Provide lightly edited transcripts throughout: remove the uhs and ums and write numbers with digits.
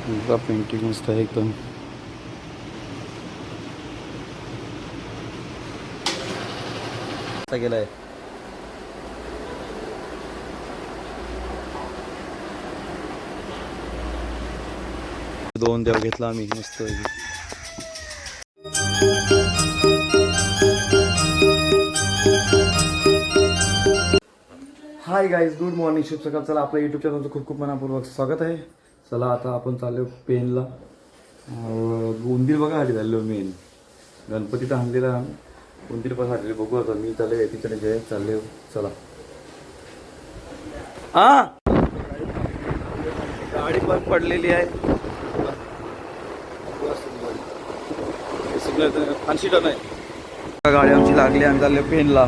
Painting मस्त आहे एकदम. गेलाय दोन देव घेतला आम्ही मस्त. हाय गाईज, गुड मॉर्निंग, शुभ सकाळ. चला आपल्या यूट्यूब चॅनलचं खूप खूप मनापूर्वक स्वागत आहे. चला आता आपण चाललो पेनला. उंदीर बघा आली झालो मेन गणपती तर आणलेला उंदीर पण आलेले बघू. आता मी चालले तिकडे जे चालले. चला हा गाडी पण पडलेली आहे. ऐंशी टन आहे गाडी आमची लागली आणि चालले पेनला.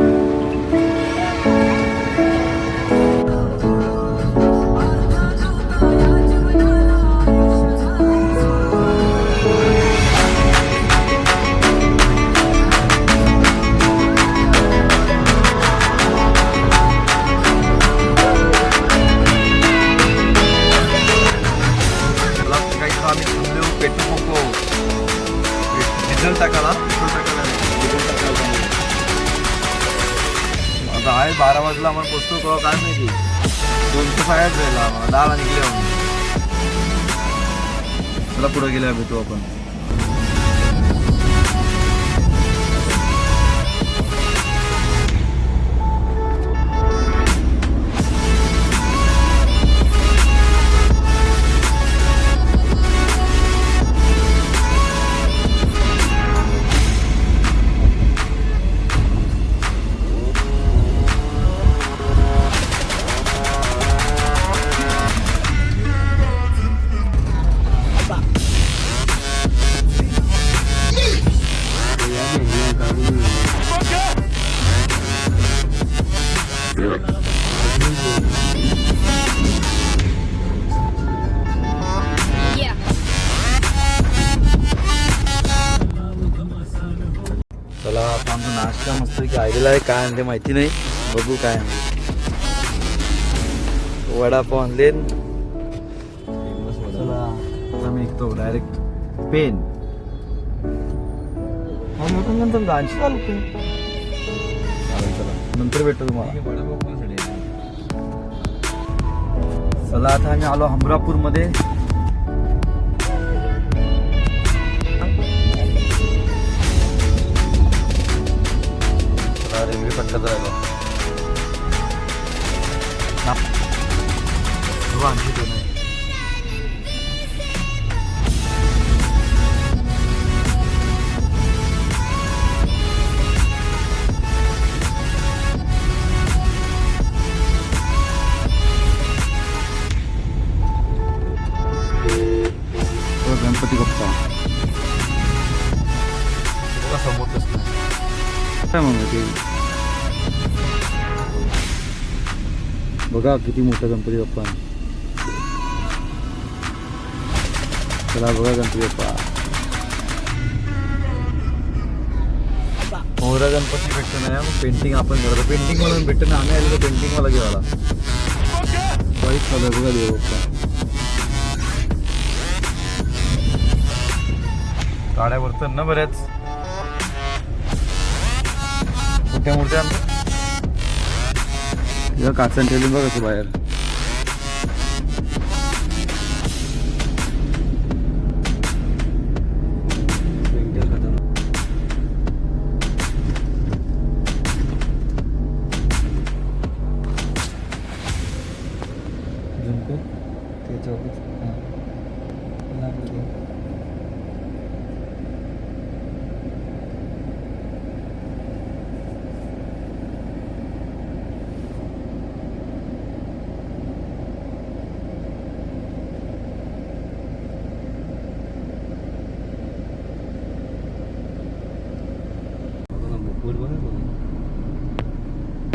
आता आहे 12 वाजला आपण पोचतो का काय माहिती. 2:05 जायला आम्हाला 10ला निघले आम्ही. चला पुढे गेले भेटू आपण. चला आता आमचा नाश्ता मस्त की आलेला आहे. काय आणले माहिती नाही, बघू काय आणले. वडापाव आणले. चला आता मी निघतो डायरेक्ट पेन. नंतर गांची चालू चला नंतर भेटतो तुम्हाला. चला आता आम्ही आलो हमरापूर मध्ये. रेल्वे पट्ट्यात राहिलो. गणपती बाप्पा समोर कसं काय म्हणते बघा किती मोठा गणपती बाप्पा. चला बघा गणपती बाप्पा. मोहरा गणपती भेटतो नाही मग पेंटिंग आपण करतो. पेंटिंग मला भेटतो ना, आम्ही आलो तर पेंटिंग मला घेवाला वाईट चालू आहे. बघा देव बाप्पा गाड्या वरतात ना बऱ्याच मोठ्या मोठ्या. काचन ठेवली बघा तू बाहेर.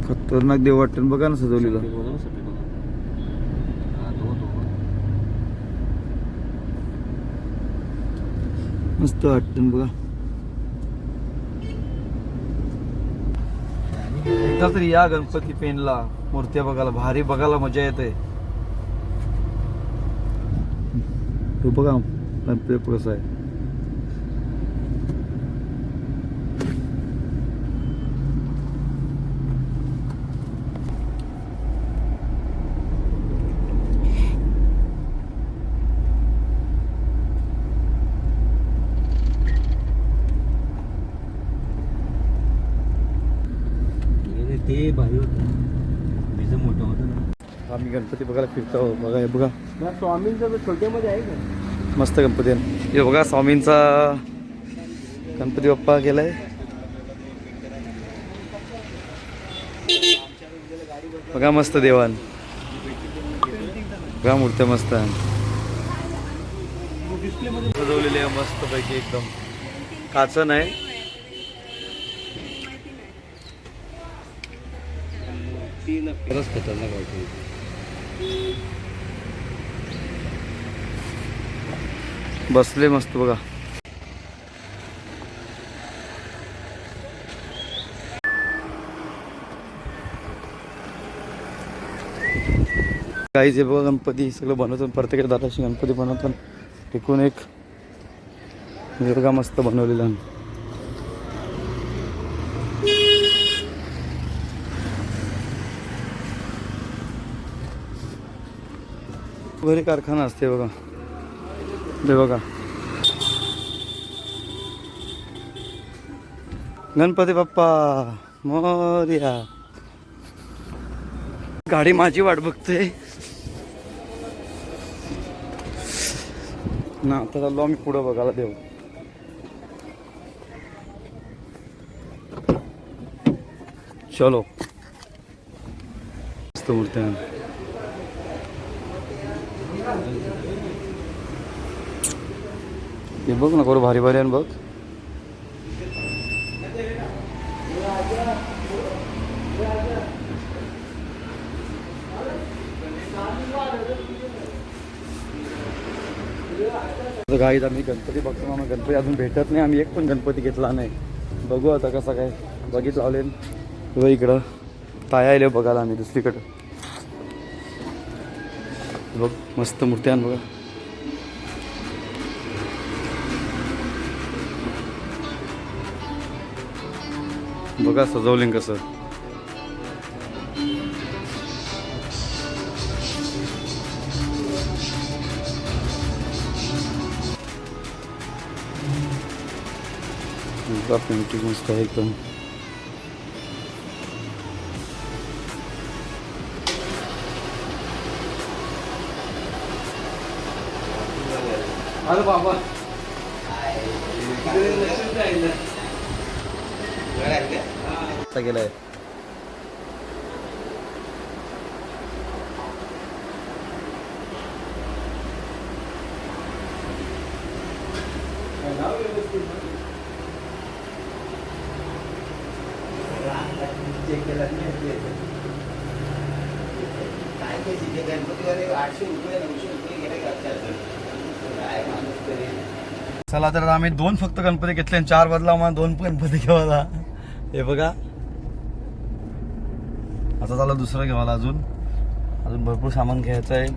खतरनाक देव वाटतं बघा ना सजवलेलं. मस्त वाटतं बघा. एकदा तरी या गणपती पेनला मूर्त्या बघायला भारी, बघायला मजा येते. हे बघा गणपती कसं आहे. ते भारी होतं, त्याचं मोठं होतं ना. आम्ही गणपती बघायला फिरतो. बघा हे बघा स्वामींचं छोट्यामध्ये आहे का? मस्त गणपती आहे. हे बघा स्वामींचा गणपती बाप्पा गेलाय. बघा मस्त देवान, बघा मूर्त्या मस्त आहे, सजवलेली आहे मस्त पैकी एकदम. काचं नाही, खरंच खतरनाक वाटतं. बसले मस्त बघा. काही जे बघा गणपती सगळं बनवतात, प्रत्येक दादाशी गणपती बनवतात. टिकून एक बघा मस्त बनवलेला आहे. घरी कारखाना असते बघा. हे बघा गणपती बाप्पा मोरया. गाडी माझी वाट बघते ना. आता चाललो आम्ही पुढं बघायला देऊ. चलो मस्त मूर्त्या. हे बघ ना करू भारी भारी आहे बघ. गाईत आम्ही गणपती बघतो. आम्ही गणपती अजून भेटत नाही. आम्ही एक पण गणपती घेतला नाही. बघू आता कसा काय. बघितलं लावले किंवा इकडं ताया आले बघायला आम्ही दुसरीकडं. बघ मस्त मूर्त्या बघा. बघा सजवले कसं. पेंटिंग मस्त आहे एकदम. अरे बाबा गेलाय. चला तर आम्ही 2 फक्त गणपती घेतले आणि 4 बदला आम्हाला 2 गणपती घेवायला. हे बघा आता झालं दुसरं घेवायला. अजून भरपूर सामान घ्यायचं आहे.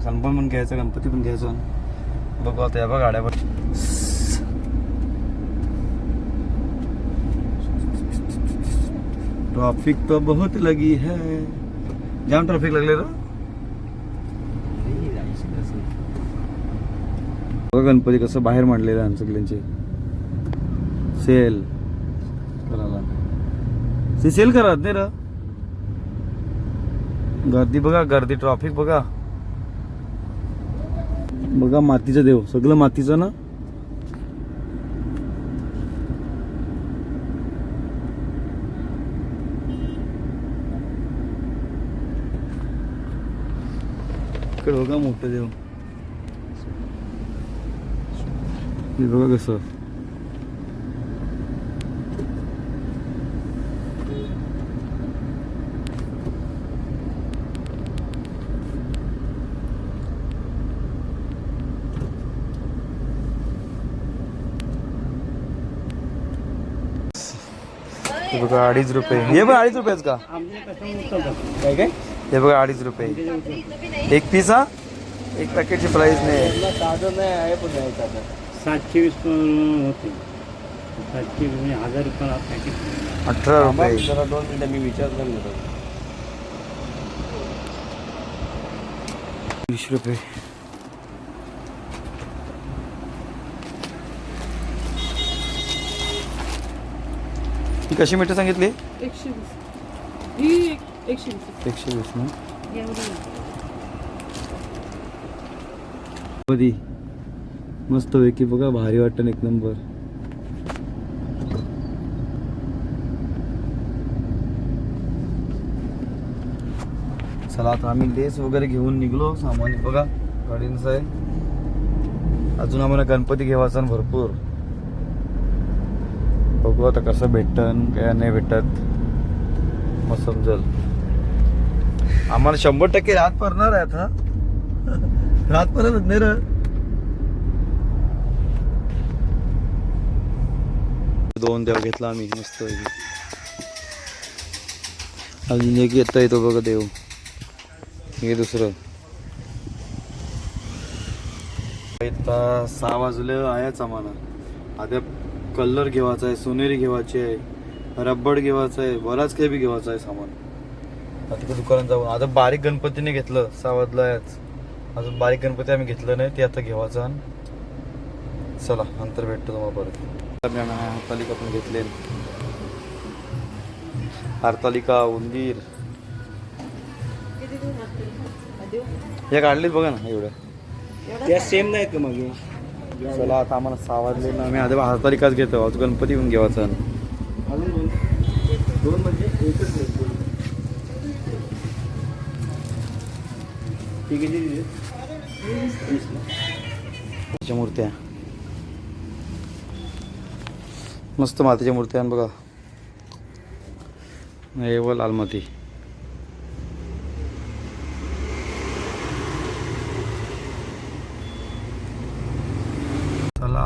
गणपती पण घ्यायचं, गणपती पण घ्यायचं. बघू आता या बघा गाड्यावर. ट्रॅफिक तो बहुत लगी है. जाम ट्रॅफिक लागले रे. बघा गणपती कसं बाहेर मांडलेलं आहे सगळ्यांचे. सेल करायला ते सेल करत नाही र. गर्दी बघा, गर्दी ट्रॅफिक बघा. बघा मातीचं देव, सगळं मातीचं ना. इकडे बघा मोठं देव. हे बघा कसं. हे बघा 2.5 रुपये. हे बघा 2.5 रुपयाच का. काय काय हे बघा 2.5 रुपये एक पीस. हा एक पॅकेटची प्राईस नाही. साधं नाही आहे पण नाही साधं 720 होते 720 म्हणजे 1000 रुपयाला पॅकेट. 18 रुपये. जरा 2 मिनिटं मी विचारलं घेतो. 20 रुपये. ही कशी मीठ सांगितली? 120. ही 120. 120 ना. एवढी. कधी मस्त पैकी बघा, भारी वाटतं एक नंबर. चला आता आम्ही लेस वगैरे घेऊन निघलो. सामान बघा गाडींचं आहे. अजून आम्हाला गणपती घ्यावाचा ना भरपूर. बघू आता कसं भेटतं काय नाही भेटत, मग समजल. आम्हाला 100% रात पडणार आहे आता. रात पडत नाही रे. 2 देव घेतला आम्ही मस्त. अजून एक येता येतो बघा देव. हे दुसरं. आता 6 वाजले आहेच आम्हाला. आता कलर घेवायचा आहे, सोनेरी घेवायची आहे, रब्बड घेवायचं आहे, बराच काही बी घेवायचं आहे सामान. आता तिकडे दुकानात जाऊन आता बारीक गणपतीने घेतलं. 6 वाजला आहेच. अजून बारीक गणपती आम्ही घेतलं नाही, ते आता घेवायचं. चला नंतर भेटतो तुम्हाला परत. हरतालिका पण घेतले. हरतालिका, उंदीर किती देऊ लागतील? देऊ? हे काढलीत बघा ना एवढ्या. त्या सेम नाहीत का मग? चला आता आम्हाला 6 वाजले ना. आम्ही आता हरतालिकाच घेतो. आज गणपती घेऊन घेवायचा. अजून 2 म्हणजे एकच घेतो. ती किती दिली? 20 ना. त्याच्या मूर्त्या मस्त मातीच्या मूर्त्या आहे बघा. हे व लाल माती. चला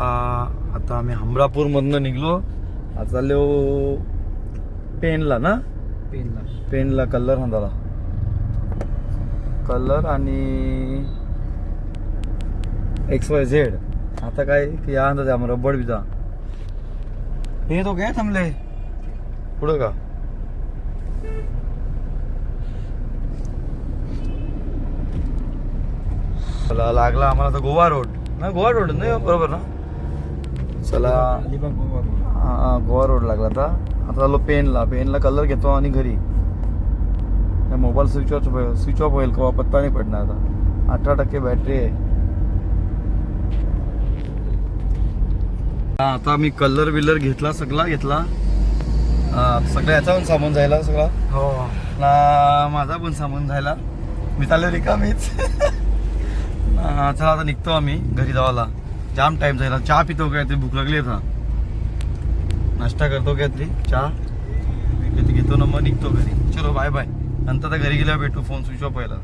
आता आम्ही हमरापूरमधनं निघलो. आता चाललो पेनला ना. पेनला कलर हांदाला. कलर आणि XYZ. आता काय की या अंदाज आम्हाला रब्बड बिजा. हे तो काय थांबले पुढं का? चला लागला आम्हाला आता गोवा रोड ना. गोवा रोड नाही बरोबर ना. चला हा गोवा रोड लागला. आता चाललो पेनला कलर घेतो आणि घरी. मोबाईल स्विच ऑफ होईल का पत्ता नाही पडणार. आता 18% बॅटरी आहे. आता मी कलर बिलर घेतला, सगळा घेतला. सगळ्या याचा पण सामान जायला सगळा. हो ना माझा पण सामान जायला. मी चाललो रिकामीच. चला आता निघतो आम्ही घरी जावाला. जाम टाइम जायला. चहा पितो काहीतरी, भूक लागली आता. नाश्ता करतो काहीतरी, चहा काहीतरी घेतो ना, मग निघतो घरी. चलो बाय बाय. नंतर तर घरी गेल्यावर भेटू. फोन स्विच ऑफ व्हायला.